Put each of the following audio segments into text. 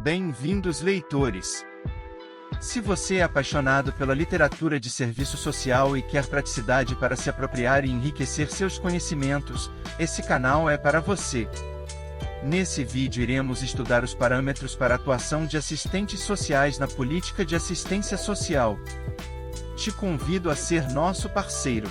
Bem-vindos, leitores! Se você é apaixonado pela literatura de serviço social e quer praticidade para se apropriar e enriquecer seus conhecimentos, esse canal é para você. Nesse vídeo iremos estudar os parâmetros para a atuação de assistentes sociais na política de assistência social. Te convido a ser nosso parceiro.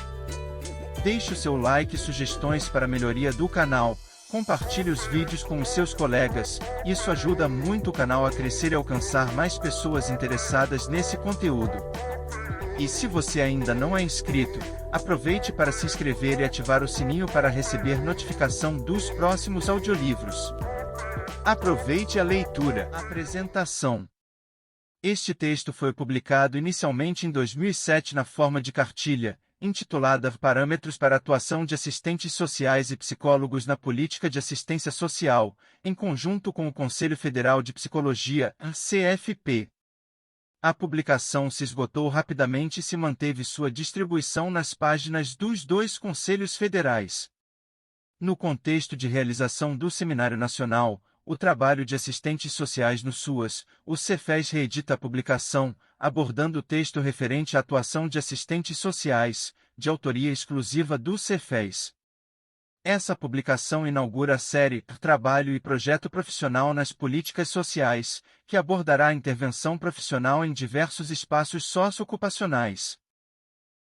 Deixe o seu like e sugestões para a melhoria do canal. Compartilhe os vídeos com os seus colegas, isso ajuda muito o canal a crescer e alcançar mais pessoas interessadas nesse conteúdo. E se você ainda não é inscrito, aproveite para se inscrever e ativar o sininho para receber notificação dos próximos audiolivros. Aproveite a leitura. Apresentação. Este texto foi publicado inicialmente em 2007 na forma de cartilha, intitulada Parâmetros para a atuação de assistentes sociais e psicólogos na política de assistência social, em conjunto com o Conselho Federal de Psicologia, CFP. A publicação se esgotou rapidamente e se manteve sua distribuição nas páginas dos dois conselhos federais. No contexto de realização do Seminário Nacional, o trabalho de assistentes sociais no SUAS, o Cefes reedita a publicação, abordando o texto referente à atuação de assistentes sociais, de autoria exclusiva do Cefes. Essa publicação inaugura a série Trabalho e Projeto Profissional nas Políticas Sociais, que abordará a intervenção profissional em diversos espaços socioocupacionais.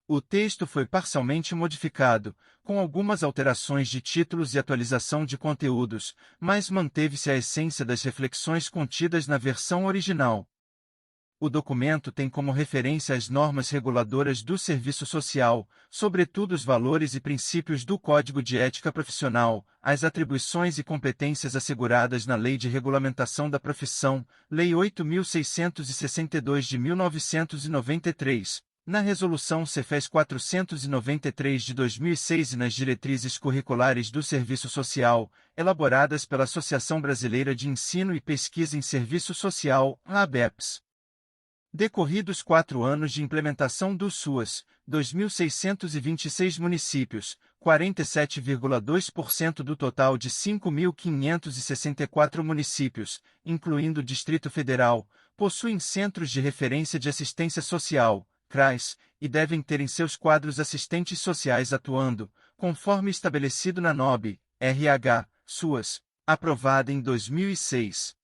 O texto foi parcialmente modificado, com algumas alterações de títulos e atualização de conteúdos, mas manteve-se a essência das reflexões contidas na versão original. O documento tem como referência as normas reguladoras do serviço social, sobretudo os valores e princípios do Código de Ética Profissional, as atribuições e competências asseguradas na Lei de Regulamentação da Profissão, Lei 8.662 de 1993, na Resolução Cefes 493 de 2006 e nas Diretrizes Curriculares do Serviço Social, elaboradas pela Associação Brasileira de Ensino e Pesquisa em Serviço Social, ABEPS. Decorridos 4 anos de implementação do SUAS, 2.626 municípios, 47,2% do total de 5.564 municípios, incluindo o Distrito Federal, possuem centros de referência de assistência social, CRAS, e devem ter em seus quadros assistentes sociais atuando, conforme estabelecido na NOB, RH, SUAS, aprovada em 2006.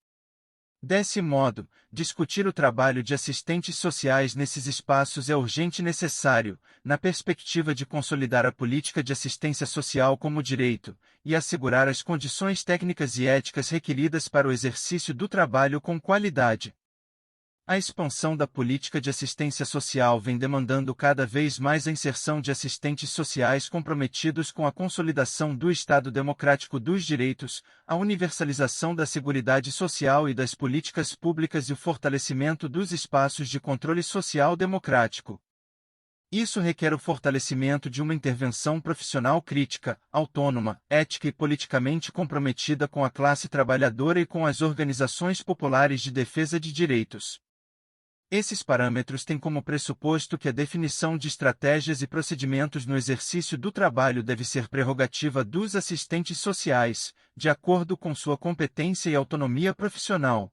Desse modo, discutir o trabalho de assistentes sociais nesses espaços é urgente e necessário, na perspectiva de consolidar a política de assistência social como direito, e assegurar as condições técnicas e éticas requeridas para o exercício do trabalho com qualidade. A expansão da política de assistência social vem demandando cada vez mais a inserção de assistentes sociais comprometidos com a consolidação do Estado democrático dos direitos, a universalização da seguridade social e das políticas públicas e o fortalecimento dos espaços de controle social democrático. Isso requer o fortalecimento de uma intervenção profissional crítica, autônoma, ética e politicamente comprometida com a classe trabalhadora e com as organizações populares de defesa de direitos. Esses parâmetros têm como pressuposto que a definição de estratégias e procedimentos no exercício do trabalho deve ser prerrogativa dos assistentes sociais, de acordo com sua competência e autonomia profissional.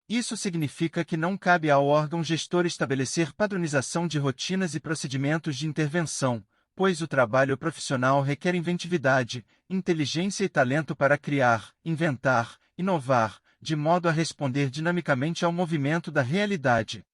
Isso significa que não cabe ao órgão gestor estabelecer padronização de rotinas e procedimentos de intervenção, pois o trabalho profissional requer inventividade, inteligência e talento para criar, inventar, inovar, de modo a responder dinamicamente ao movimento da realidade.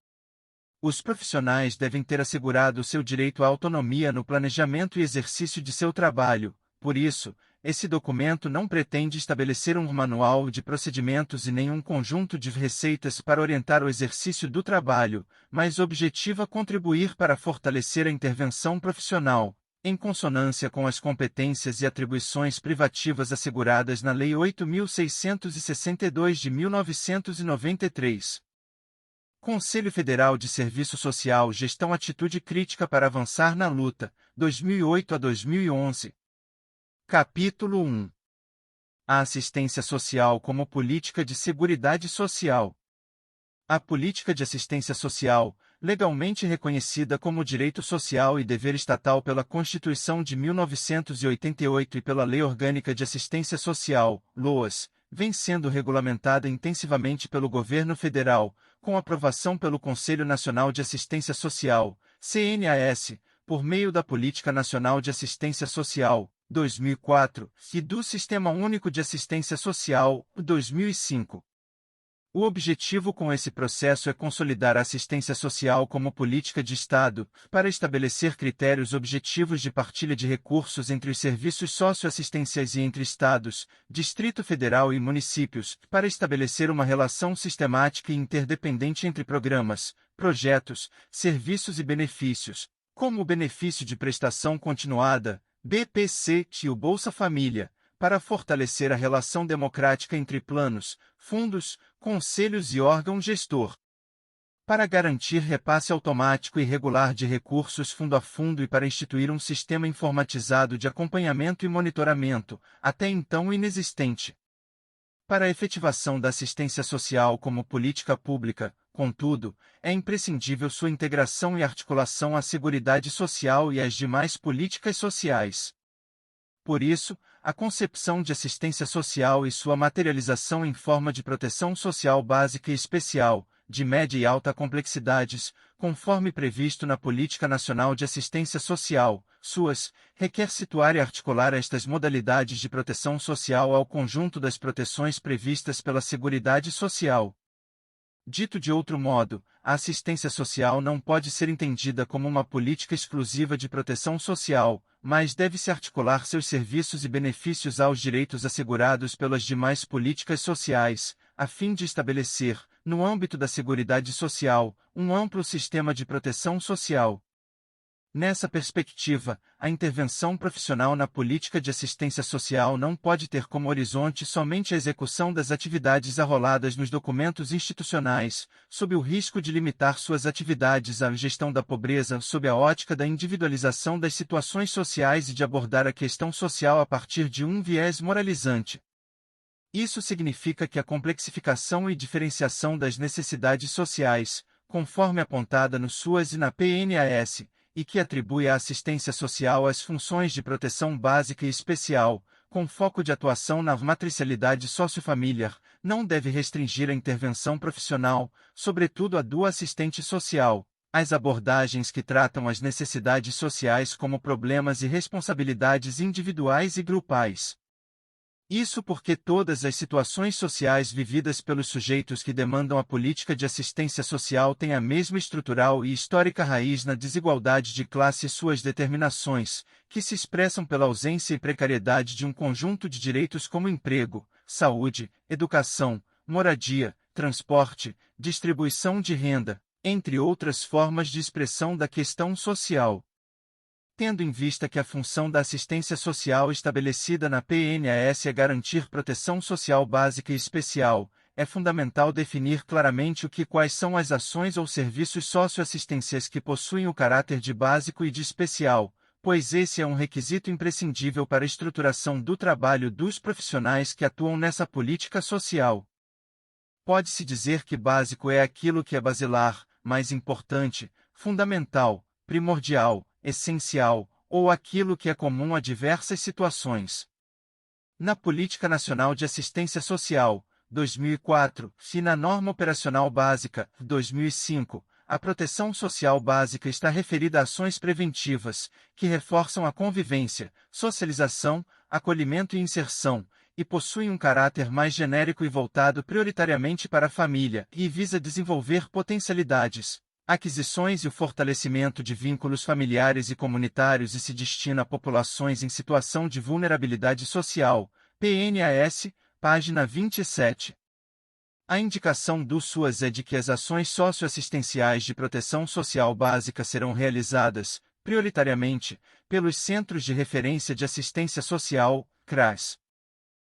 Os profissionais devem ter assegurado seu direito à autonomia no planejamento e exercício de seu trabalho, por isso, esse documento não pretende estabelecer um manual de procedimentos e nenhum conjunto de receitas para orientar o exercício do trabalho, mas objetiva contribuir para fortalecer a intervenção profissional, em consonância com as competências e atribuições privativas asseguradas na Lei 8.662 de 1993. Conselho Federal de Serviço Social Gestão Atitude Crítica para Avançar na Luta, 2008 a 2011. Capítulo 1. A assistência social como política de seguridade social. A política de assistência social, legalmente reconhecida como direito social e dever estatal pela Constituição de 1988 e pela Lei Orgânica de Assistência Social, LOAS, vem sendo regulamentada intensivamente pelo governo federal, com aprovação pelo Conselho Nacional de Assistência Social, CNAS, por meio da Política Nacional de Assistência Social, 2004, e do Sistema Único de Assistência Social, 2005. O objetivo com esse processo é consolidar a assistência social como política de Estado, para estabelecer critérios objetivos de partilha de recursos entre os serviços socioassistenciais e entre Estados, Distrito Federal e municípios, para estabelecer uma relação sistemática e interdependente entre programas, projetos, serviços e benefícios, como o benefício de prestação continuada, BPC, e o Bolsa Família, para fortalecer a relação democrática entre planos, fundos, conselhos e órgão gestor. Para garantir repasse automático e regular de recursos fundo a fundo e para instituir um sistema informatizado de acompanhamento e monitoramento, até então inexistente. Para a efetivação da assistência social como política pública, contudo, é imprescindível sua integração e articulação à Seguridade Social e às demais políticas sociais. Por isso, a concepção de assistência social e sua materialização em forma de proteção social básica e especial, de média e alta complexidades, conforme previsto na Política Nacional de Assistência Social, SUAS, requer situar e articular estas modalidades de proteção social ao conjunto das proteções previstas pela Seguridade Social. Dito de outro modo, a assistência social não pode ser entendida como uma política exclusiva de proteção social, mas deve-se articular seus serviços e benefícios aos direitos assegurados pelas demais políticas sociais, a fim de estabelecer, no âmbito da Seguridade Social, um amplo sistema de proteção social. Nessa perspectiva, a intervenção profissional na política de assistência social não pode ter como horizonte somente a execução das atividades arroladas nos documentos institucionais, sob o risco de limitar suas atividades à gestão da pobreza sob a ótica da individualização das situações sociais e de abordar a questão social a partir de um viés moralizante. Isso significa que a complexificação e diferenciação das necessidades sociais, conforme apontada no SUAS e na PNAS, e que atribui à assistência social as funções de proteção básica e especial, com foco de atuação na matricialidade sociofamiliar, não deve restringir a intervenção profissional, sobretudo a do assistente social, às abordagens que tratam as necessidades sociais como problemas e responsabilidades individuais e grupais. Isso porque todas as situações sociais vividas pelos sujeitos que demandam a política de assistência social têm a mesma estrutural e histórica raiz na desigualdade de classe e suas determinações, que se expressam pela ausência e precariedade de um conjunto de direitos como emprego, saúde, educação, moradia, transporte, distribuição de renda, entre outras formas de expressão da questão social. Tendo em vista que a função da assistência social estabelecida na PNAS é garantir proteção social básica e especial, é fundamental definir claramente quais são as ações ou serviços socioassistenciais que possuem o caráter de básico e de especial, pois esse é um requisito imprescindível para a estruturação do trabalho dos profissionais que atuam nessa política social. Pode-se dizer que básico é aquilo que é basilar, mais importante, fundamental, primordial, essencial, ou aquilo que é comum a diversas situações. Na Política Nacional de Assistência Social, 2004, e na Norma Operacional Básica, 2005, a proteção social básica está referida a ações preventivas, que reforçam a convivência, socialização, acolhimento e inserção, e possuem um caráter mais genérico e voltado prioritariamente para a família, e visa desenvolver potencialidades, aquisições e o fortalecimento de vínculos familiares e comunitários e se destina a populações em situação de vulnerabilidade social, PNAS, página 27. A indicação do SUAS é de que as ações socioassistenciais de proteção social básica serão realizadas, prioritariamente, pelos Centros de Referência de Assistência Social, CRAS.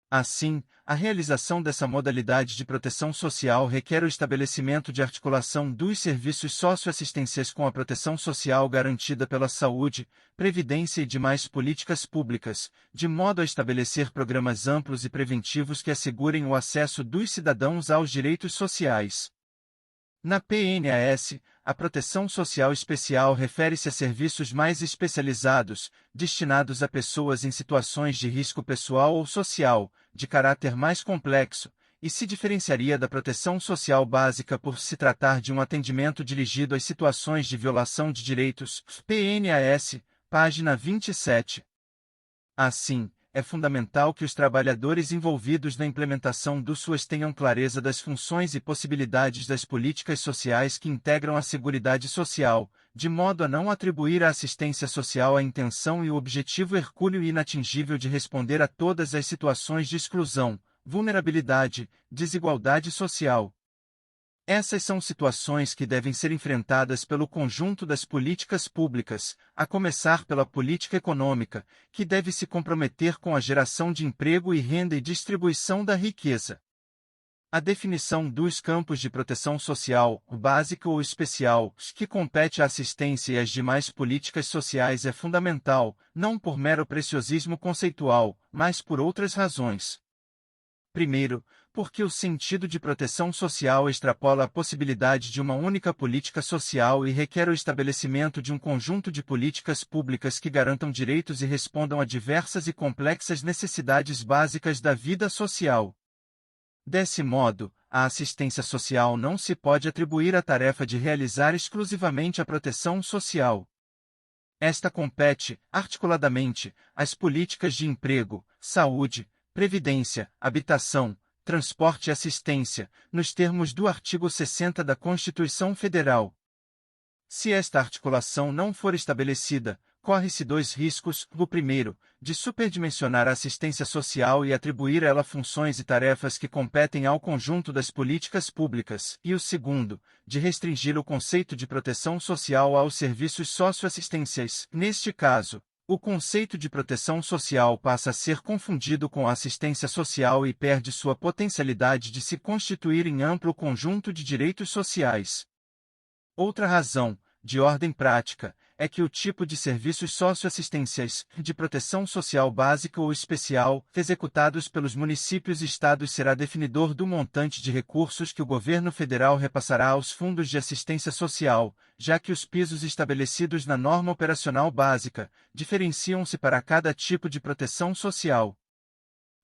Assim, a realização dessa modalidade de proteção social requer o estabelecimento de articulação dos serviços socioassistenciais com a proteção social garantida pela saúde, previdência e demais políticas públicas, de modo a estabelecer programas amplos e preventivos que assegurem o acesso dos cidadãos aos direitos sociais. Na PNAS, a proteção social especial refere-se a serviços mais especializados, destinados a pessoas em situações de risco pessoal ou social, de caráter mais complexo, e se diferenciaria da proteção social básica por se tratar de um atendimento dirigido às situações de violação de direitos, PNAS, página 27. Assim, é fundamental que os trabalhadores envolvidos na implementação do SUAS tenham clareza das funções e possibilidades das políticas sociais que integram a Seguridade Social, de modo a não atribuir à assistência social a intenção e o objetivo hercúleo e inatingível de responder a todas as situações de exclusão, vulnerabilidade, desigualdade social. Essas são situações que devem ser enfrentadas pelo conjunto das políticas públicas, a começar pela política econômica, que deve se comprometer com a geração de emprego e renda e distribuição da riqueza. A definição dos campos de proteção social, básica ou especial, que compete à assistência e às demais políticas sociais é fundamental, não por mero preciosismo conceitual, mas por outras razões. Primeiro, porque o sentido de proteção social extrapola a possibilidade de uma única política social e requer o estabelecimento de um conjunto de políticas públicas que garantam direitos e respondam a diversas e complexas necessidades básicas da vida social. Desse modo, a assistência social não se pode atribuir a tarefa de realizar exclusivamente a proteção social. Esta compete, articuladamente, às políticas de emprego, saúde, previdência, habitação, transporte e assistência, nos termos do artigo 60 da Constituição Federal. Se esta articulação não for estabelecida, corre-se dois riscos: o primeiro, de superdimensionar a assistência social e atribuir a ela funções e tarefas que competem ao conjunto das políticas públicas, e o segundo, de restringir o conceito de proteção social aos serviços socioassistenciais. Neste caso, o conceito de proteção social passa a ser confundido com a assistência social e perde sua potencialidade de se constituir em amplo conjunto de direitos sociais. Outra razão, de ordem prática, é que o tipo de serviços socioassistenciais, de proteção social básica ou especial, executados pelos municípios e estados será definidor do montante de recursos que o governo federal repassará aos fundos de assistência social, já que os pisos estabelecidos na norma operacional básica diferenciam-se para cada tipo de proteção social.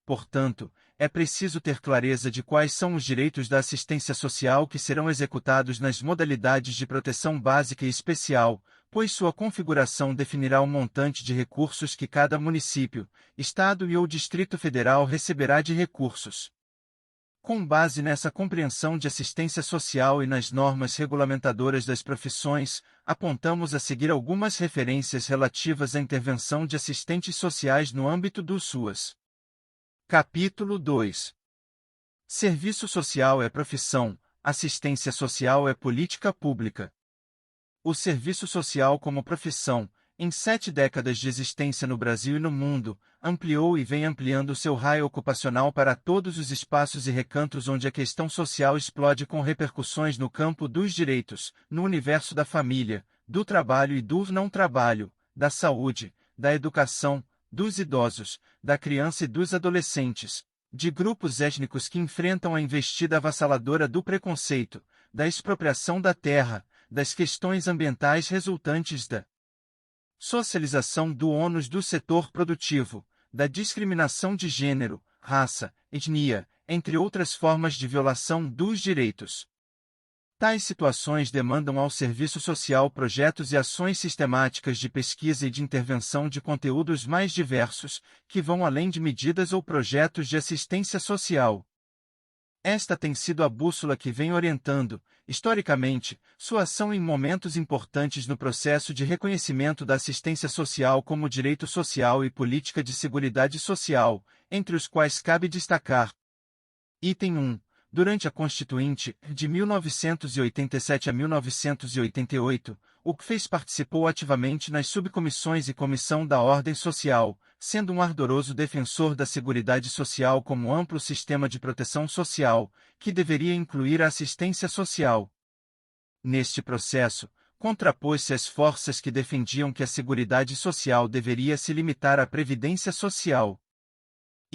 Portanto, é preciso ter clareza de quais são os direitos da assistência social que serão executados nas modalidades de proteção básica e especial, pois sua configuração definirá o montante de recursos que cada município, estado e/ou Distrito Federal receberá de recursos. Com base nessa compreensão de assistência social e nas normas regulamentadoras das profissões, apontamos a seguir algumas referências relativas à intervenção de assistentes sociais no âmbito do SUAS. Capítulo 2. Serviço social é profissão, assistência social é política pública. O serviço social como profissão, em 7 décadas de existência no Brasil e no mundo, ampliou e vem ampliando seu raio ocupacional para todos os espaços e recantos onde a questão social explode com repercussões no campo dos direitos, no universo da família, do trabalho e do não trabalho, da saúde, da educação, dos idosos, da criança e dos adolescentes, de grupos étnicos que enfrentam a investida avassaladora do preconceito, da expropriação da terra, das questões ambientais resultantes da socialização do ônus do setor produtivo, da discriminação de gênero, raça, etnia, entre outras formas de violação dos direitos. Tais situações demandam ao serviço social projetos e ações sistemáticas de pesquisa e de intervenção de conteúdos mais diversos, que vão além de medidas ou projetos de assistência social. Esta tem sido a bússola que vem orientando, historicamente, sua ação em momentos importantes no processo de reconhecimento da assistência social como direito social e política de seguridade social, entre os quais cabe destacar: Item 1. Durante a Constituinte, de 1987 a 1988, o CFES participou ativamente nas subcomissões e Comissão da Ordem Social, sendo um ardoroso defensor da Seguridade Social como amplo sistema de proteção social, que deveria incluir a assistência social. Neste processo, contrapôs-se às forças que defendiam que a Seguridade Social deveria se limitar à Previdência Social.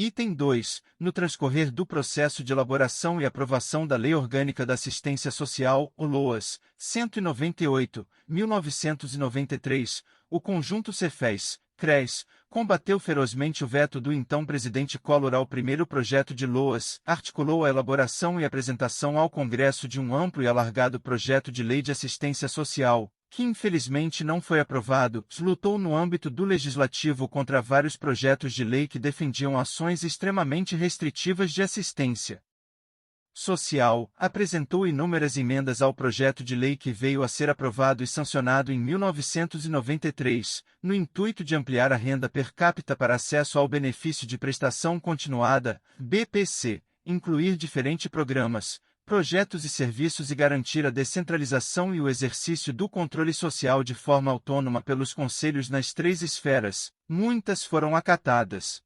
Item 2. No transcorrer do processo de elaboração e aprovação da Lei Orgânica da Assistência Social, o LOAS, 198, 1993, o conjunto Cefes, CRES, combateu ferozmente o veto do então presidente Collor ao primeiro projeto de LOAS, articulou a elaboração e apresentação ao Congresso de um amplo e alargado projeto de lei de assistência social, que infelizmente não foi aprovado, lutou no âmbito do Legislativo contra vários projetos de lei que defendiam ações extremamente restritivas de assistência social, apresentou inúmeras emendas ao projeto de lei que veio a ser aprovado e sancionado em 1993, no intuito de ampliar a renda per capita para acesso ao benefício de prestação continuada, BPC, incluir diferentes programas, projetos e serviços e garantir a descentralização e o exercício do controle social de forma autônoma pelos conselhos nas três esferas. Muitas foram acatadas.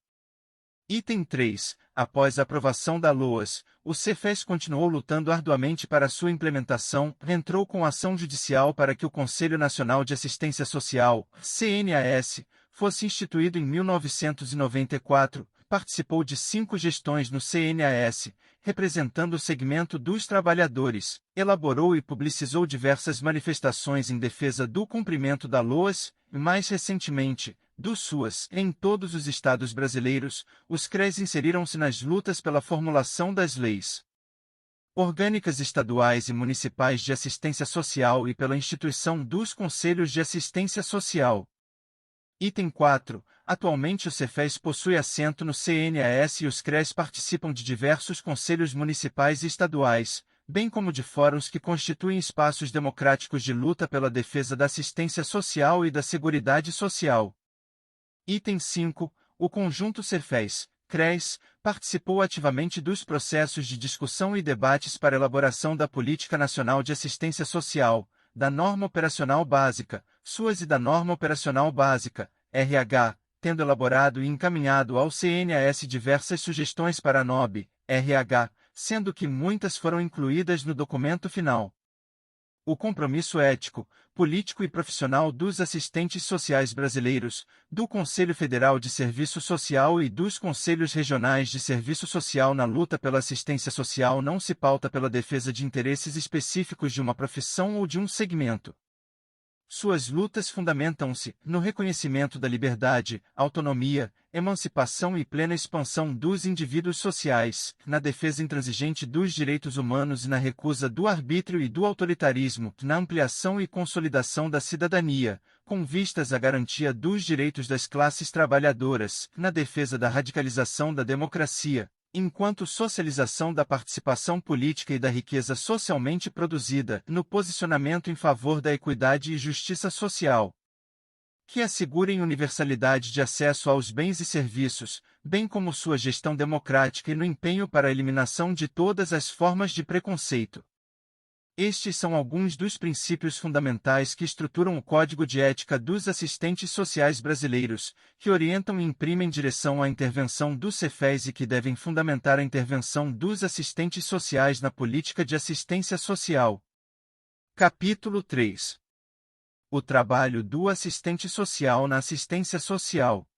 Item 3. Após a aprovação da LOAS, o Cefes continuou lutando arduamente para sua implementação, entrou com ação judicial para que o Conselho Nacional de Assistência Social, CNAS, fosse instituído em 1994, participou de 5 gestões no CNAS, representando o segmento dos trabalhadores, elaborou e publicizou diversas manifestações em defesa do cumprimento da LOAS, e mais recentemente, do SUAS. Em todos os estados brasileiros, os CREs inseriram-se nas lutas pela formulação das leis orgânicas estaduais e municipais de assistência social e pela instituição dos Conselhos de Assistência Social. Item 4. Atualmente o Cefes possui assento no CNAS e os CREs participam de diversos conselhos municipais e estaduais, bem como de fóruns que constituem espaços democráticos de luta pela defesa da assistência social e da seguridade social. Item 5. O conjunto Cefes, CREs, participou ativamente dos processos de discussão e debates para elaboração da Política Nacional de Assistência Social, da Norma Operacional Básica, SUAS e da Norma Operacional Básica, RH, tendo elaborado e encaminhado ao CNAS diversas sugestões para a NOB, RH, sendo que muitas foram incluídas no documento final. O compromisso ético, político e profissional dos assistentes sociais brasileiros, do Conselho Federal de Serviço Social e dos Conselhos Regionais de Serviço Social na luta pela assistência social não se pauta pela defesa de interesses específicos de uma profissão ou de um segmento. Suas lutas fundamentam-se no reconhecimento da liberdade, autonomia, emancipação e plena expansão dos indivíduos sociais, na defesa intransigente dos direitos humanos e na recusa do arbítrio e do autoritarismo, na ampliação e consolidação da cidadania, com vistas à garantia dos direitos das classes trabalhadoras, na defesa da radicalização da democracia, enquanto socialização da participação política e da riqueza socialmente produzida, no posicionamento em favor da equidade e justiça social, que assegurem universalidade de acesso aos bens e serviços, bem como sua gestão democrática e no empenho para a eliminação de todas as formas de preconceito. Estes são alguns dos princípios fundamentais que estruturam o Código de Ética dos Assistentes Sociais Brasileiros, que orientam e imprimem direção à intervenção do Cefes e que devem fundamentar a intervenção dos assistentes sociais na política de assistência social. Capítulo 3. O trabalho do assistente social na assistência social.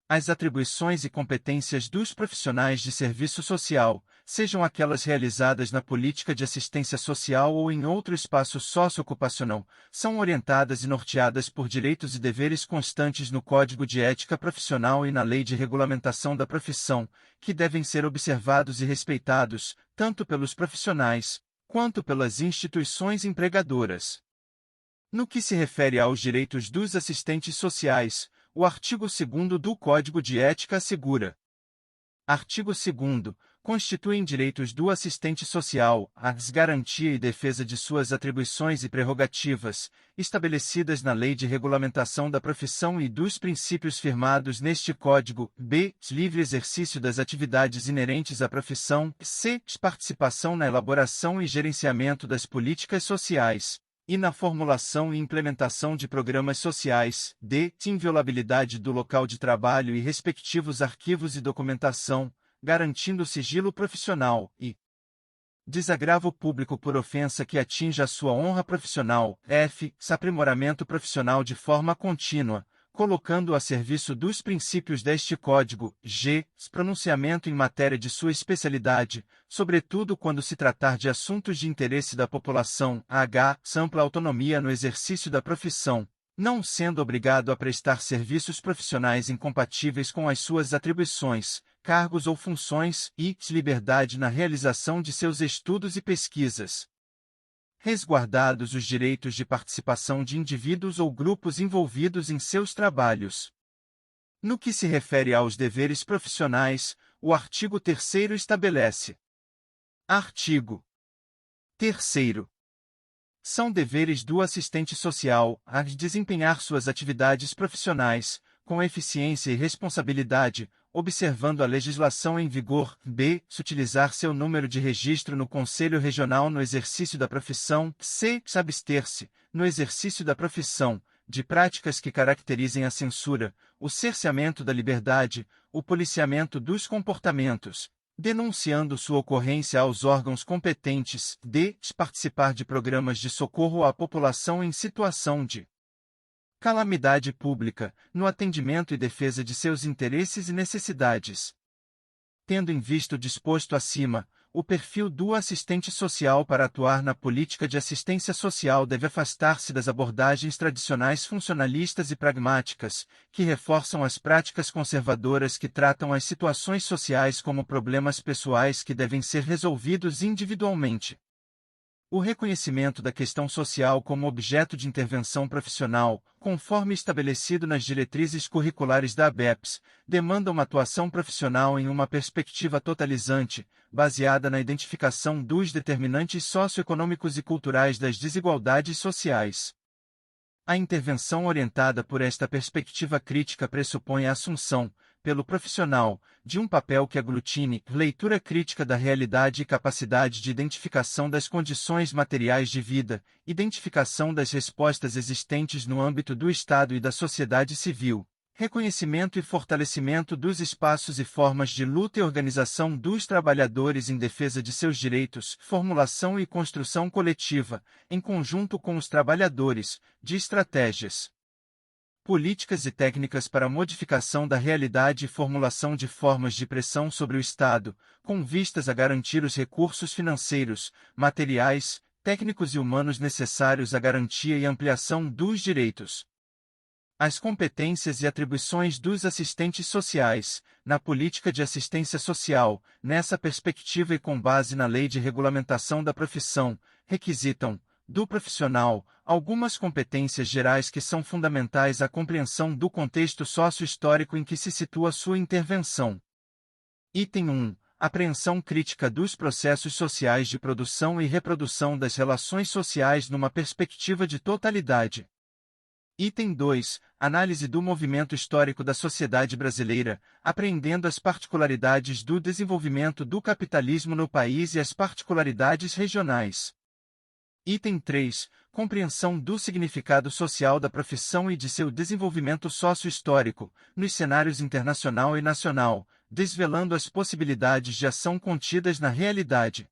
As atribuições e competências dos profissionais de serviço social, sejam aquelas realizadas na política de assistência social ou em outro espaço socioocupacional, são orientadas e norteadas por direitos e deveres constantes no Código de Ética Profissional e na Lei de Regulamentação da Profissão, que devem ser observados e respeitados, tanto pelos profissionais, quanto pelas instituições empregadoras. No que se refere aos direitos dos assistentes sociais, o artigo 2º do Código de Ética assegura. Artigo 2º. Constituem direitos do assistente social a garantia e defesa de suas atribuições e prerrogativas, estabelecidas na Lei de Regulamentação da Profissão e dos princípios firmados neste Código. B. Livre exercício das atividades inerentes à profissão. C. Participação na elaboração e gerenciamento das políticas sociais e na formulação e implementação de programas sociais. D. Inviolabilidade do local de trabalho e respectivos arquivos e documentação, garantindo o sigilo profissional. E desagravo público por ofensa que atinja a sua honra profissional. F. Aprimoramento profissional de forma contínua, colocando-o a serviço dos princípios deste Código, g. pronunciamento em matéria de sua especialidade, sobretudo quando se tratar de assuntos de interesse da população, h. ampla autonomia no exercício da profissão, não sendo obrigado a prestar serviços profissionais incompatíveis com as suas atribuições, cargos ou funções, e liberdade na realização de seus estudos e pesquisas. Resguardados os direitos de participação de indivíduos ou grupos envolvidos em seus trabalhos. No que se refere aos deveres profissionais, o artigo 3º estabelece. Artigo 3º. São deveres do assistente social a desempenhar suas atividades profissionais, com eficiência e responsabilidade, observando a legislação em vigor, b. se utilizar seu número de registro no Conselho Regional no exercício da profissão, c. se abster-se, no exercício da profissão, de práticas que caracterizem a censura, o cerceamento da liberdade, o policiamento dos comportamentos, denunciando sua ocorrência aos órgãos competentes, d. participar de programas de socorro à população em situação de calamidade pública, no atendimento e defesa de seus interesses e necessidades. Tendo em vista o disposto acima, o perfil do assistente social para atuar na política de assistência social deve afastar-se das abordagens tradicionais funcionalistas e pragmáticas, que reforçam as práticas conservadoras que tratam as situações sociais como problemas pessoais que devem ser resolvidos individualmente. O reconhecimento da questão social como objeto de intervenção profissional, conforme estabelecido nas diretrizes curriculares da ABEPS, demanda uma atuação profissional em uma perspectiva totalizante, baseada na identificação dos determinantes socioeconômicos e culturais das desigualdades sociais. A intervenção orientada por esta perspectiva crítica pressupõe a assunção, pelo profissional, de um papel que aglutine leitura crítica da realidade e capacidade de identificação das condições materiais de vida, identificação das respostas existentes no âmbito do Estado e da sociedade civil, reconhecimento e fortalecimento dos espaços e formas de luta e organização dos trabalhadores em defesa de seus direitos, formulação e construção coletiva, em conjunto com os trabalhadores, de estratégias, políticas e técnicas para a modificação da realidade e formulação de formas de pressão sobre o Estado, com vistas a garantir os recursos financeiros, materiais, técnicos e humanos necessários à garantia e ampliação dos direitos. As competências e atribuições dos assistentes sociais, na política de assistência social, nessa perspectiva e com base na Lei de Regulamentação da Profissão, requisitam, do profissional, algumas competências gerais que são fundamentais à compreensão do contexto sócio-histórico em que se situa sua intervenção. Item 1. Apreensão crítica dos processos sociais de produção e reprodução das relações sociais numa perspectiva de totalidade. Item 2. Análise do movimento histórico da sociedade brasileira, apreendendo as particularidades do desenvolvimento do capitalismo no país e as particularidades regionais. Item 3. Compreensão do significado social da profissão e de seu desenvolvimento sócio-histórico, nos cenários internacional e nacional, desvelando as possibilidades de ação contidas na realidade.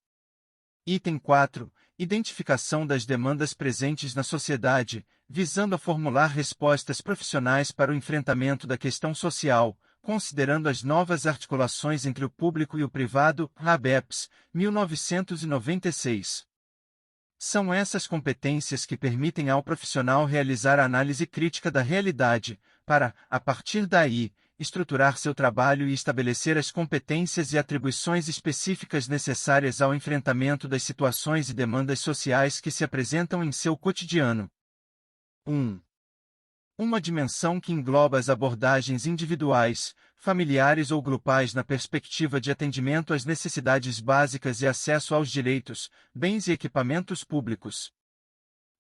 Item 4. Identificação das demandas presentes na sociedade, visando a formular respostas profissionais para o enfrentamento da questão social, considerando as novas articulações entre o público e o privado, ABEPS, 1996. São essas competências que permitem ao profissional realizar a análise crítica da realidade, para, a partir daí, estruturar seu trabalho e estabelecer as competências e atribuições específicas necessárias ao enfrentamento das situações e demandas sociais que se apresentam em seu cotidiano. 1. Uma dimensão que engloba as abordagens individuais, familiares ou grupais na perspectiva de atendimento às necessidades básicas e acesso aos direitos, bens e equipamentos públicos.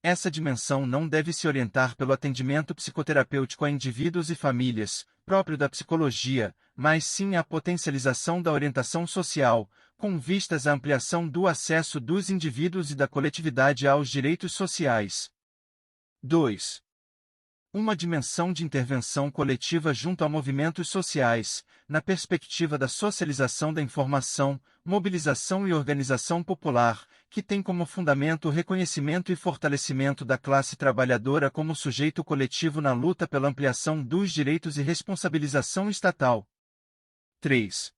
Essa dimensão não deve se orientar pelo atendimento psicoterapêutico a indivíduos e famílias, próprio da psicologia, mas sim à potencialização da orientação social, com vistas à ampliação do acesso dos indivíduos e da coletividade aos direitos sociais. 2. Uma dimensão de intervenção coletiva junto a movimentos sociais, na perspectiva da socialização da informação, mobilização e organização popular, que tem como fundamento o reconhecimento e fortalecimento da classe trabalhadora como sujeito coletivo na luta pela ampliação dos direitos e responsabilização estatal. 3.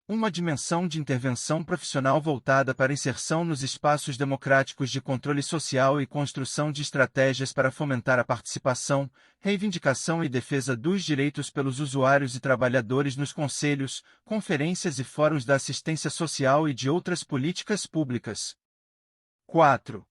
Uma dimensão de intervenção profissional voltada para inserção nos espaços democráticos de controle social e construção de estratégias para fomentar a participação, reivindicação e defesa dos direitos pelos usuários e trabalhadores nos conselhos, conferências e fóruns da assistência social e de outras políticas públicas. 4.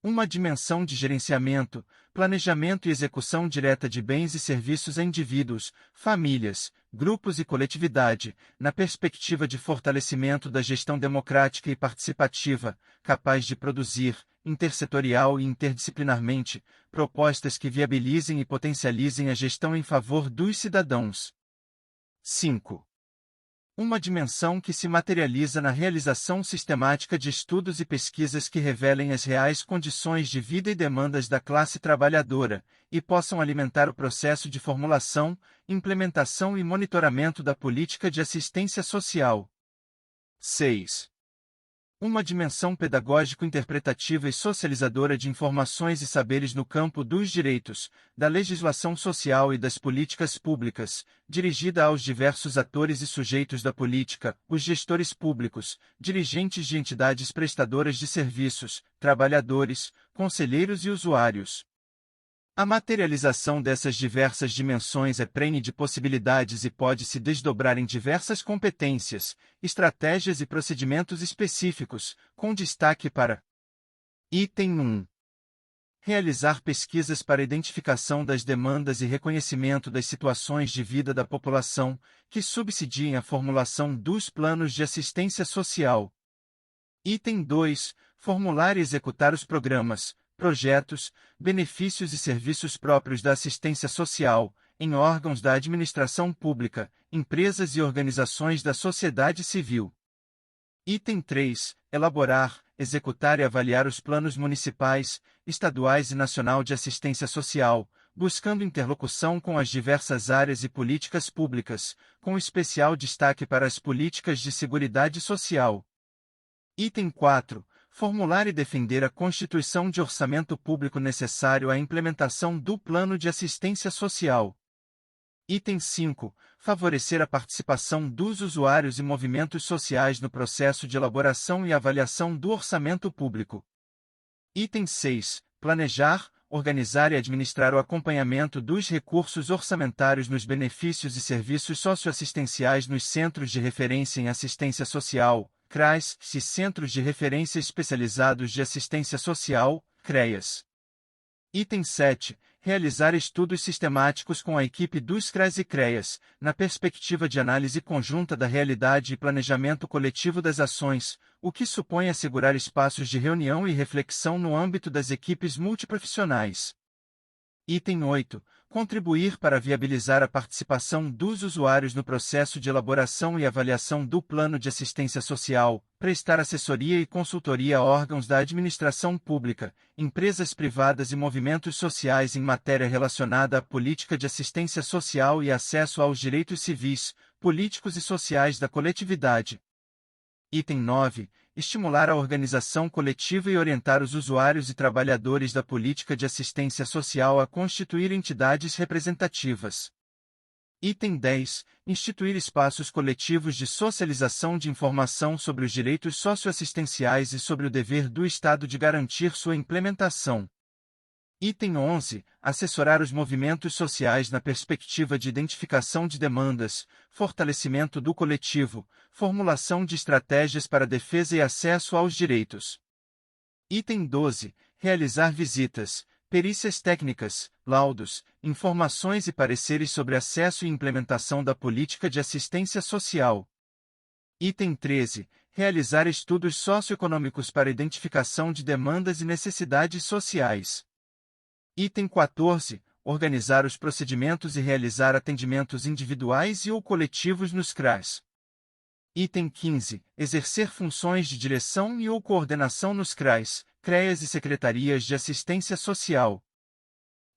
Uma dimensão de gerenciamento, planejamento e execução direta de bens e serviços a indivíduos, famílias, grupos e coletividade, na perspectiva de fortalecimento da gestão democrática e participativa, capaz de produzir, intersetorial e interdisciplinarmente, propostas que viabilizem e potencializem a gestão em favor dos cidadãos. 5. Uma dimensão que se materializa na realização sistemática de estudos e pesquisas que revelem as reais condições de vida e demandas da classe trabalhadora, e possam alimentar o processo de formulação, implementação e monitoramento da política de assistência social. 6. Uma dimensão pedagógico-interpretativa e socializadora de informações e saberes no campo dos direitos, da legislação social e das políticas públicas, dirigida aos diversos atores e sujeitos da política, os gestores públicos, dirigentes de entidades prestadoras de serviços, trabalhadores, conselheiros e usuários. A materialização dessas diversas dimensões é prene de possibilidades e pode se desdobrar em diversas competências, estratégias e procedimentos específicos, com destaque para: Item 1. Realizar pesquisas para identificação das demandas e reconhecimento das situações de vida da população, que subsidiem a formulação dos planos de assistência social. Item 2. Formular e executar os programas, projetos, benefícios e serviços próprios da assistência social, em órgãos da administração pública, empresas e organizações da sociedade civil. Item 3. Elaborar, executar e avaliar os planos municipais, estaduais e nacional de assistência social, buscando interlocução com as diversas áreas e políticas públicas, com especial destaque para as políticas de seguridade social. Item 4. Formular e defender a constituição de orçamento público necessário à implementação do Plano de Assistência Social. Item 5. Favorecer a participação dos usuários e movimentos sociais no processo de elaboração e avaliação do orçamento público. Item 6. Planejar, organizar e administrar o acompanhamento dos recursos orçamentários nos benefícios e serviços socioassistenciais nos Centros de Referência em Assistência Social, CRAS, e Centros de Referência Especializados de Assistência Social, CREAS. Item 7. Realizar estudos sistemáticos com a equipe dos CRAS e CREAS, na perspectiva de análise conjunta da realidade e planejamento coletivo das ações, o que supõe assegurar espaços de reunião e reflexão no âmbito das equipes multiprofissionais. Item 8. Contribuir para viabilizar a participação dos usuários no processo de elaboração e avaliação do plano de assistência social, prestar assessoria e consultoria a órgãos da administração pública, empresas privadas e movimentos sociais em matéria relacionada à política de assistência social e acesso aos direitos civis, políticos e sociais da coletividade. Item 9. Estimular a organização coletiva e orientar os usuários e trabalhadores da política de assistência social a constituir entidades representativas. Item 10. Instituir espaços coletivos de socialização de informação sobre os direitos socioassistenciais e sobre o dever do Estado de garantir sua implementação. Item 11. Assessorar os movimentos sociais na perspectiva de identificação de demandas, fortalecimento do coletivo, formulação de estratégias para defesa e acesso aos direitos. Item 12. Realizar visitas, perícias técnicas, laudos, informações e pareceres sobre acesso e implementação da política de assistência social. Item 13. Realizar estudos socioeconômicos para identificação de demandas e necessidades sociais. Item 14. Organizar os procedimentos e realizar atendimentos individuais e ou coletivos nos CRAS. Item 15. Exercer funções de direção e ou coordenação nos CRAS, CREAS e secretarias de assistência social.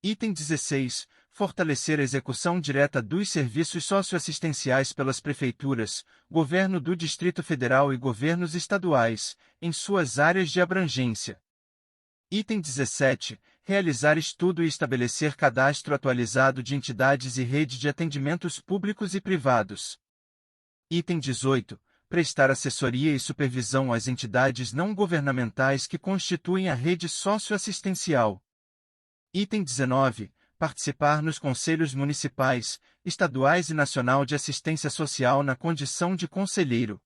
Item 16. Fortalecer a execução direta dos serviços socioassistenciais pelas prefeituras, governo do Distrito Federal e governos estaduais, em suas áreas de abrangência. Item 17. Realizar estudo e estabelecer cadastro atualizado de entidades e rede de atendimentos públicos e privados. Item 18. Prestar assessoria e supervisão às entidades não governamentais que constituem a rede socioassistencial. Item 19. Participar nos conselhos municipais, estaduais e nacional de assistência social na condição de conselheiro.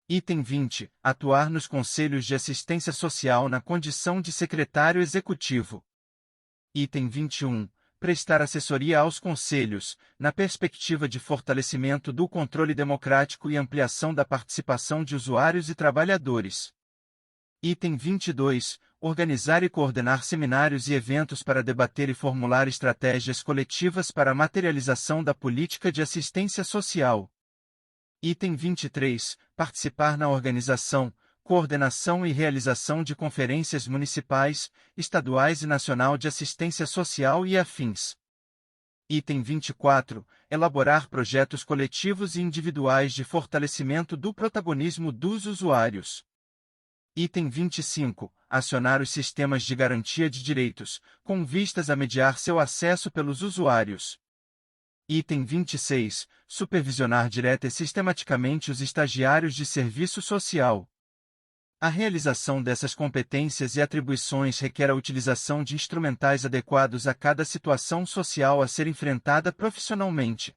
Item 20. Atuar nos conselhos de assistência social na condição de secretário executivo. Item 21. Prestar assessoria aos conselhos, na perspectiva de fortalecimento do controle democrático e ampliação da participação de usuários e trabalhadores. Item 22. Organizar e coordenar seminários e eventos para debater e formular estratégias coletivas para a materialização da política de assistência social. Item 23. Participar na organização, coordenação e realização de conferências municipais, estaduais e nacional de assistência social e afins. Item 24. Elaborar projetos coletivos e individuais de fortalecimento do protagonismo dos usuários. Item 25. Acionar os sistemas de garantia de direitos, com vistas a mediar seu acesso pelos usuários. Item 26. Supervisionar direta e sistematicamente os estagiários de serviço social. A realização dessas competências e atribuições requer a utilização de instrumentais adequados a cada situação social a ser enfrentada profissionalmente.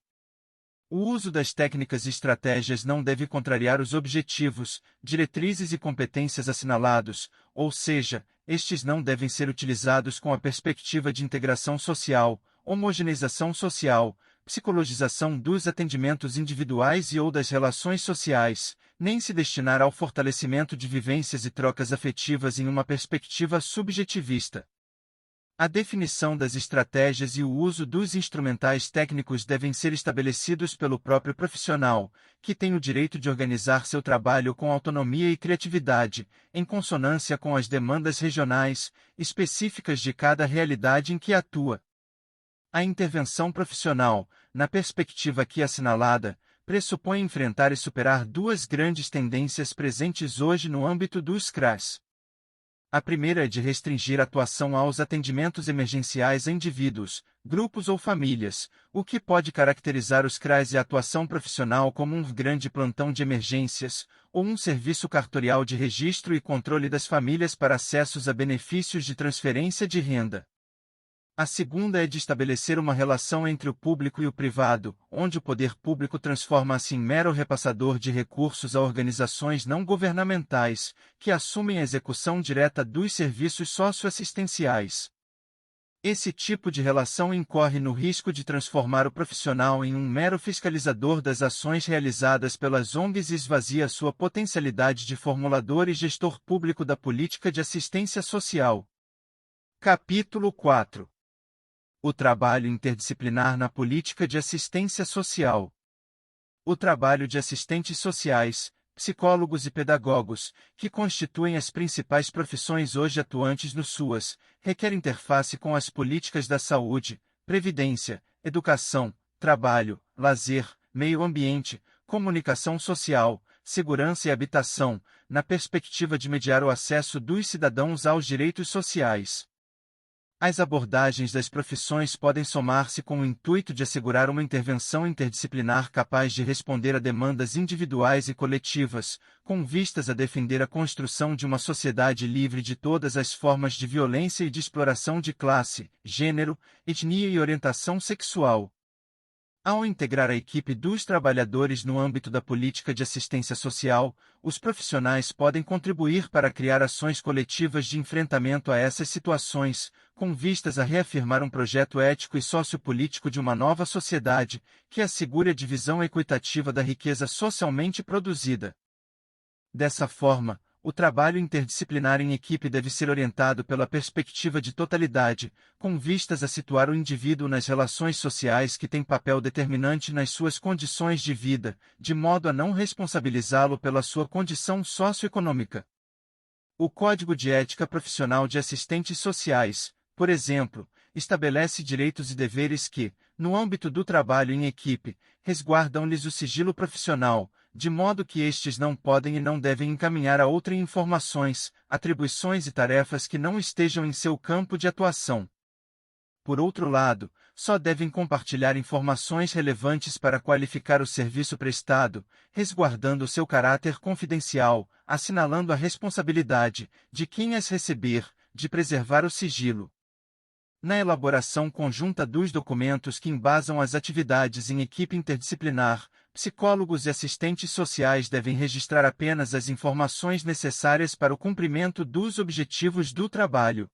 O uso das técnicas e estratégias não deve contrariar os objetivos, diretrizes e competências assinalados, ou seja, estes não devem ser utilizados com a perspectiva de integração social, homogeneização social, psicologização dos atendimentos individuais e ou das relações sociais, nem se destinar ao fortalecimento de vivências e trocas afetivas em uma perspectiva subjetivista. A definição das estratégias e o uso dos instrumentais técnicos devem ser estabelecidos pelo próprio profissional, que tem o direito de organizar seu trabalho com autonomia e criatividade, em consonância com as demandas regionais, específicas de cada realidade em que atua. A intervenção profissional, na perspectiva aqui assinalada, pressupõe enfrentar e superar duas grandes tendências presentes hoje no âmbito dos CRAS. A primeira é de restringir a atuação aos atendimentos emergenciais a indivíduos, grupos ou famílias, o que pode caracterizar os CRAs e a atuação profissional como um grande plantão de emergências, ou um serviço cartorial de registro e controle das famílias para acessos a benefícios de transferência de renda. A segunda é de estabelecer uma relação entre o público e o privado, onde o poder público transforma-se em mero repassador de recursos a organizações não governamentais, que assumem a execução direta dos serviços socioassistenciais. Esse tipo de relação incorre no risco de transformar o profissional em um mero fiscalizador das ações realizadas pelas ONGs e esvazia sua potencialidade de formulador e gestor público da política de assistência social. Capítulo 4. O trabalho interdisciplinar na política de assistência social. O trabalho de assistentes sociais, psicólogos e pedagogos, que constituem as principais profissões hoje atuantes no SUAS, requer interface com as políticas da saúde, previdência, educação, trabalho, lazer, meio ambiente, comunicação social, segurança e habitação, na perspectiva de mediar o acesso dos cidadãos aos direitos sociais. As abordagens das profissões podem somar-se com o intuito de assegurar uma intervenção interdisciplinar capaz de responder a demandas individuais e coletivas, com vistas a defender a construção de uma sociedade livre de todas as formas de violência e de exploração de classe, gênero, etnia e orientação sexual. Ao integrar a equipe dos trabalhadores no âmbito da política de assistência social, os profissionais podem contribuir para criar ações coletivas de enfrentamento a essas situações, com vistas a reafirmar um projeto ético e sociopolítico de uma nova sociedade, que assegure a divisão equitativa da riqueza socialmente produzida. Dessa forma, o trabalho interdisciplinar em equipe deve ser orientado pela perspectiva de totalidade, com vistas a situar o indivíduo nas relações sociais que têm papel determinante nas suas condições de vida, de modo a não responsabilizá-lo pela sua condição socioeconômica. O Código de Ética Profissional de Assistentes Sociais, por exemplo, estabelece direitos e deveres que, no âmbito do trabalho em equipe, resguardam-lhes o sigilo profissional, de modo que estes não podem e não devem encaminhar a outrem informações, atribuições e tarefas que não estejam em seu campo de atuação. Por outro lado, só devem compartilhar informações relevantes para qualificar o serviço prestado, resguardando seu caráter confidencial, assinalando a responsabilidade de quem as receber, de preservar o sigilo. Na elaboração conjunta dos documentos que embasam as atividades em equipe interdisciplinar, psicólogos e assistentes sociais devem registrar apenas as informações necessárias para o cumprimento dos objetivos do trabalho.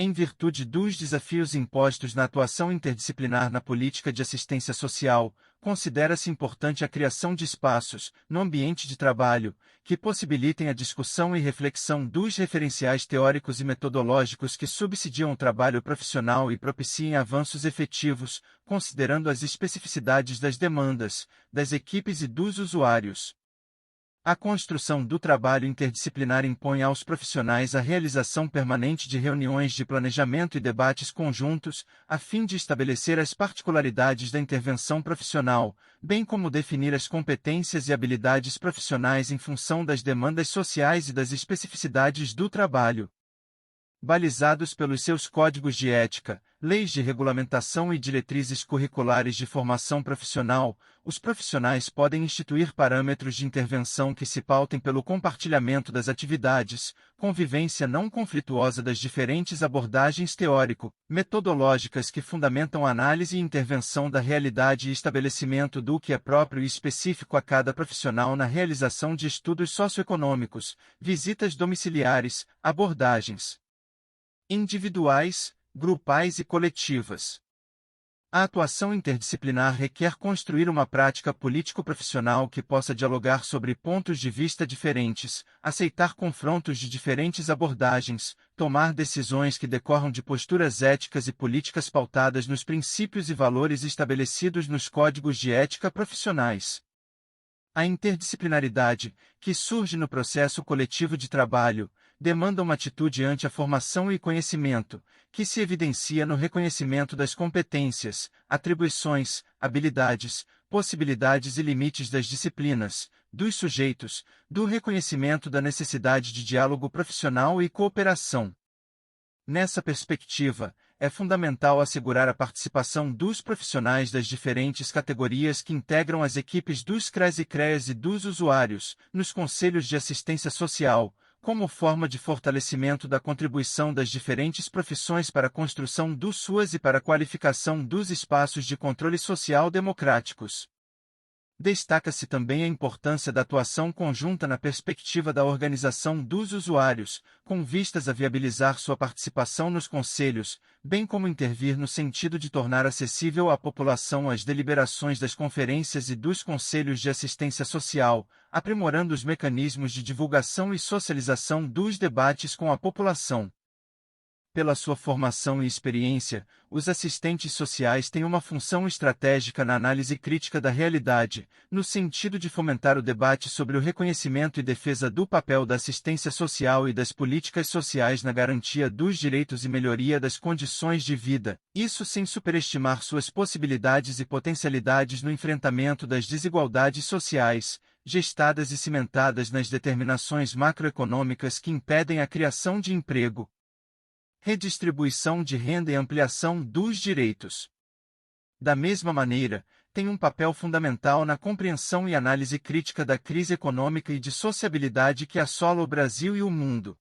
Em virtude dos desafios impostos na atuação interdisciplinar na política de assistência social, considera-se importante a criação de espaços, no ambiente de trabalho, que possibilitem a discussão e reflexão dos referenciais teóricos e metodológicos que subsidiam o trabalho profissional e propiciem avanços efetivos, considerando as especificidades das demandas, das equipes e dos usuários. A construção do trabalho interdisciplinar impõe aos profissionais a realização permanente de reuniões de planejamento e debates conjuntos, a fim de estabelecer as particularidades da intervenção profissional, bem como definir as competências e habilidades profissionais em função das demandas sociais e das especificidades do trabalho. Balizados pelos seus códigos de ética, leis de regulamentação e diretrizes curriculares de formação profissional, os profissionais podem instituir parâmetros de intervenção que se pautem pelo compartilhamento das atividades, convivência não conflituosa das diferentes abordagens teórico-metodológicas que fundamentam a análise e intervenção da realidade e estabelecimento do que é próprio e específico a cada profissional na realização de estudos socioeconômicos, visitas domiciliares, abordagens individuais, grupais e coletivas. A atuação interdisciplinar requer construir uma prática político-profissional que possa dialogar sobre pontos de vista diferentes, aceitar confrontos de diferentes abordagens, tomar decisões que decorram de posturas éticas e políticas pautadas nos princípios e valores estabelecidos nos códigos de ética profissionais. A interdisciplinaridade, que surge no processo coletivo de trabalho, demanda uma atitude ante a formação e conhecimento, que se evidencia no reconhecimento das competências, atribuições, habilidades, possibilidades e limites das disciplinas, dos sujeitos, do reconhecimento da necessidade de diálogo profissional e cooperação. Nessa perspectiva, é fundamental assegurar a participação dos profissionais das diferentes categorias que integram as equipes dos CRAs e CREAs e dos usuários, nos conselhos de assistência social, como forma de fortalecimento da contribuição das diferentes profissões para a construção dos SUAS e para a qualificação dos espaços de controle social democráticos. Destaca-se também a importância da atuação conjunta na perspectiva da organização dos usuários, com vistas a viabilizar sua participação nos conselhos, bem como intervir no sentido de tornar acessível à população as deliberações das conferências e dos conselhos de assistência social, aprimorando os mecanismos de divulgação e socialização dos debates com a população. Pela sua formação e experiência, os assistentes sociais têm uma função estratégica na análise crítica da realidade, no sentido de fomentar o debate sobre o reconhecimento e defesa do papel da assistência social e das políticas sociais na garantia dos direitos e melhoria das condições de vida, isso sem superestimar suas possibilidades e potencialidades no enfrentamento das desigualdades sociais, gestadas e cimentadas nas determinações macroeconômicas que impedem a criação de emprego, redistribuição de renda e ampliação dos direitos. Da mesma maneira, tem um papel fundamental na compreensão e análise crítica da crise econômica e de sociabilidade que assola o Brasil e o mundo.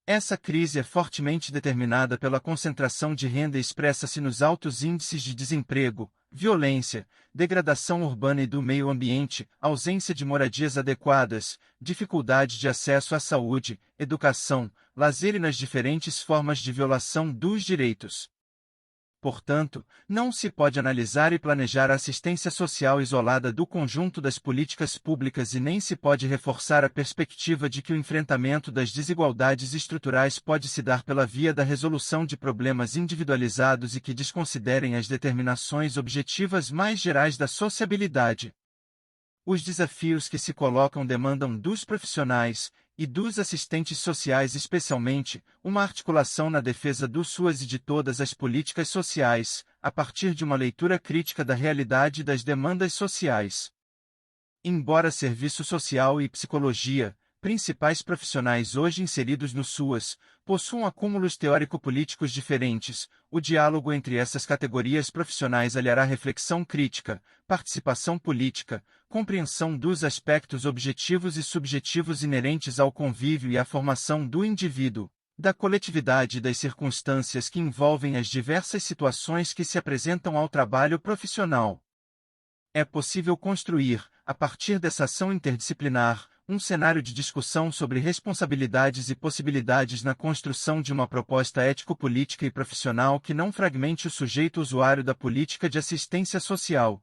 Essa crise é fortemente determinada pela concentração de renda e expressa-se nos altos índices de desemprego, violência, degradação urbana e do meio ambiente, ausência de moradias adequadas, dificuldade de acesso à saúde, educação, lazer e nas diferentes formas de violação dos direitos. Portanto, não se pode analisar e planejar a assistência social isolada do conjunto das políticas públicas e nem se pode reforçar a perspectiva de que o enfrentamento das desigualdades estruturais pode se dar pela via da resolução de problemas individualizados e que desconsiderem as determinações objetivas mais gerais da sociabilidade. Os desafios que se colocam demandam dos profissionais, e dos assistentes sociais especialmente, uma articulação na defesa dos suas e de todas as políticas sociais, a partir de uma leitura crítica da realidade e das demandas sociais. Embora serviço social e psicologia, principais profissionais hoje inseridos no SUAS, possuam acúmulos teórico-políticos diferentes, o diálogo entre essas categorias profissionais aliará reflexão crítica, participação política, compreensão dos aspectos objetivos e subjetivos inerentes ao convívio e à formação do indivíduo, da coletividade e das circunstâncias que envolvem as diversas situações que se apresentam ao trabalho profissional. É possível construir, a partir dessa ação interdisciplinar, um cenário de discussão sobre responsabilidades e possibilidades na construção de uma proposta ético-política e profissional que não fragmente o sujeito usuário da política de assistência social.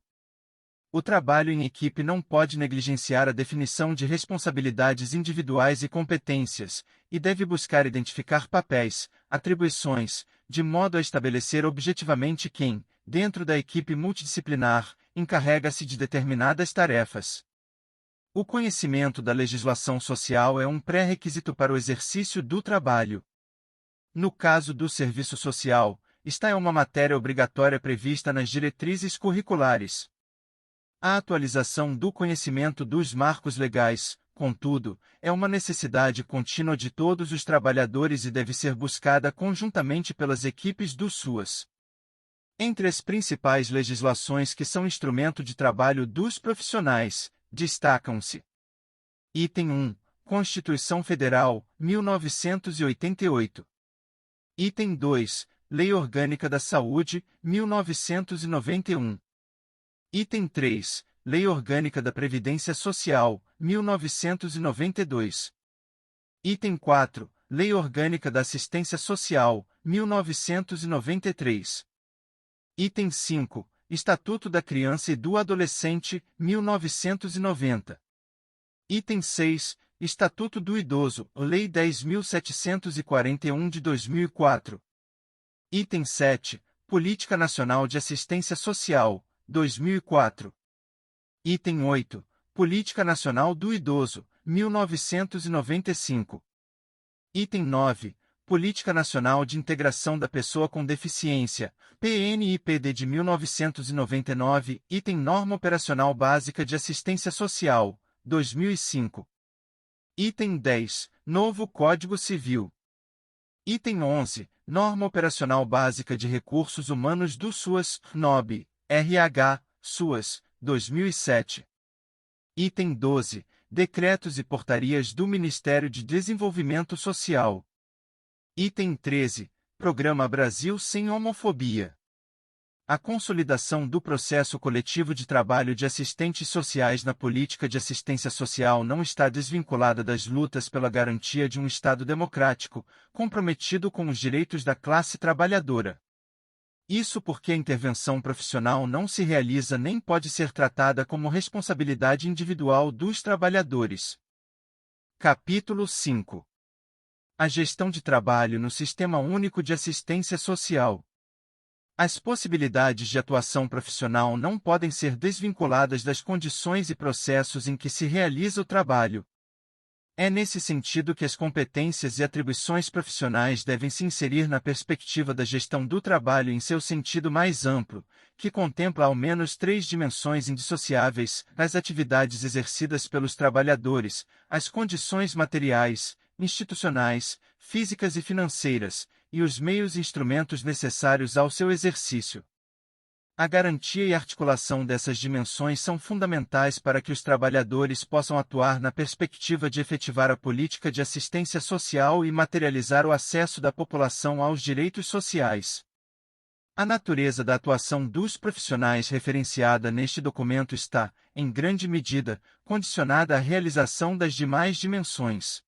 O trabalho em equipe não pode negligenciar a definição de responsabilidades individuais e competências, e deve buscar identificar papéis, atribuições, de modo a estabelecer objetivamente quem, dentro da equipe multidisciplinar, encarrega-se de determinadas tarefas. O conhecimento da legislação social é um pré-requisito para o exercício do trabalho. No caso do serviço social, esta é uma matéria obrigatória prevista nas diretrizes curriculares. A atualização do conhecimento dos marcos legais, contudo, é uma necessidade contínua de todos os trabalhadores e deve ser buscada conjuntamente pelas equipes do SUAS. Entre as principais legislações que são instrumento de trabalho dos profissionais, destacam-se: Item 1. Constituição Federal, 1988. Item 2. Lei Orgânica da Saúde, 1991. Item 3. Lei Orgânica da Previdência Social, 1992. Item 4. Lei Orgânica da Assistência Social, 1993. Item 5. Estatuto da Criança e do Adolescente, 1990. Item 6. Estatuto do Idoso, Lei 10.741 de 2004. Item 7. Política Nacional de Assistência Social, 2004. Item 8. Política Nacional do Idoso, 1995. Item 9. Política Nacional de Integração da Pessoa com Deficiência, PNIPD de 1999, Item Norma Operacional Básica de Assistência Social, 2005. Item 10. Novo Código Civil. Item 11. Norma Operacional Básica de Recursos Humanos do SUAS, NOB, RH, SUAS, 2007. Item 12. Decretos e portarias do Ministério de Desenvolvimento Social. Item 13. Programa Brasil Sem Homofobia. A consolidação do processo coletivo de trabalho de assistentes sociais na política de assistência social não está desvinculada das lutas pela garantia de um Estado democrático, comprometido com os direitos da classe trabalhadora. Isso porque a intervenção profissional não se realiza nem pode ser tratada como responsabilidade individual dos trabalhadores. Capítulo 5. A gestão de trabalho no Sistema Único de Assistência Social. As possibilidades de atuação profissional não podem ser desvinculadas das condições e processos em que se realiza o trabalho. É nesse sentido que as competências e atribuições profissionais devem se inserir na perspectiva da gestão do trabalho em seu sentido mais amplo, que contempla ao menos 3 dimensões indissociáveis: as atividades exercidas pelos trabalhadores, as condições materiais, institucionais, físicas e financeiras, e os meios e instrumentos necessários ao seu exercício. A garantia e articulação dessas dimensões são fundamentais para que os trabalhadores possam atuar na perspectiva de efetivar a política de assistência social e materializar o acesso da população aos direitos sociais. A natureza da atuação dos profissionais referenciada neste documento está, em grande medida, condicionada à realização das demais dimensões.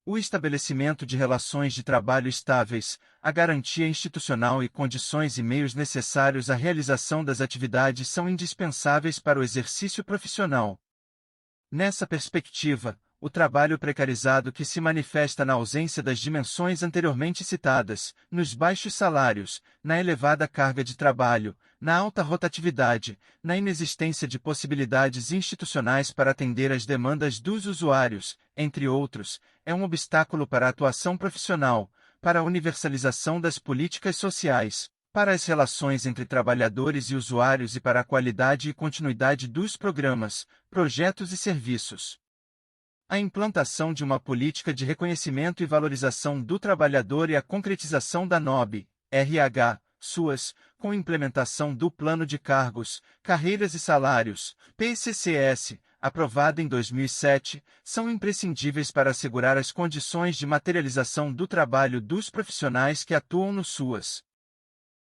O estabelecimento de relações de trabalho estáveis, a garantia institucional e condições e meios necessários à realização das atividades são indispensáveis para o exercício profissional. Nessa perspectiva, o trabalho precarizado que se manifesta na ausência das dimensões anteriormente citadas, nos baixos salários, na elevada carga de trabalho, na alta rotatividade, na inexistência de possibilidades institucionais para atender às demandas dos usuários, entre outros, é um obstáculo para a atuação profissional, para a universalização das políticas sociais, para as relações entre trabalhadores e usuários e para a qualidade e continuidade dos programas, projetos e serviços. A implantação de uma política de reconhecimento e valorização do trabalhador e a concretização da NOB, RH, SUAS, com implementação do Plano de Cargos, Carreiras e Salários, PCCS, aprovada em 2007, são imprescindíveis para assegurar as condições de materialização do trabalho dos profissionais que atuam no SUAS.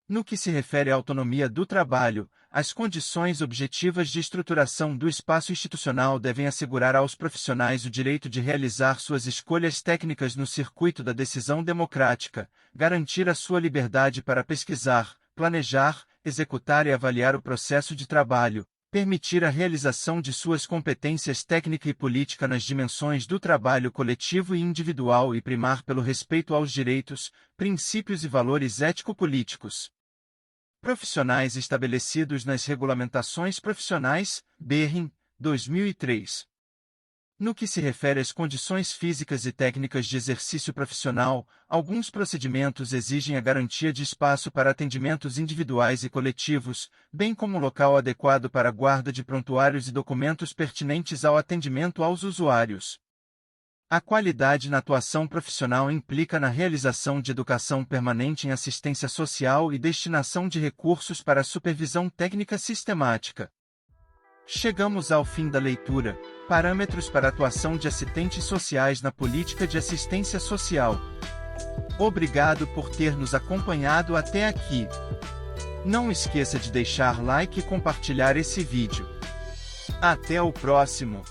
No que se refere à autonomia do trabalho, as condições objetivas de estruturação do espaço institucional devem assegurar aos profissionais o direito de realizar suas escolhas técnicas no circuito da decisão democrática, garantir a sua liberdade para pesquisar, planejar, executar e avaliar o processo de trabalho, permitir a realização de suas competências técnica e política nas dimensões do trabalho coletivo e individual e primar pelo respeito aos direitos, princípios e valores ético-políticos profissionais estabelecidos nas regulamentações profissionais, BRIN, 2003. No que se refere às condições físicas e técnicas de exercício profissional, alguns procedimentos exigem a garantia de espaço para atendimentos individuais e coletivos, bem como local adequado para a guarda de prontuários e documentos pertinentes ao atendimento aos usuários. A qualidade na atuação profissional implica na realização de educação permanente em assistência social e destinação de recursos para a supervisão técnica sistemática. Chegamos ao fim da leitura. Parâmetros para a atuação de assistentes sociais na política de assistência social. Obrigado por ter nos acompanhado até aqui. Não esqueça de deixar like e compartilhar esse vídeo. Até o próximo!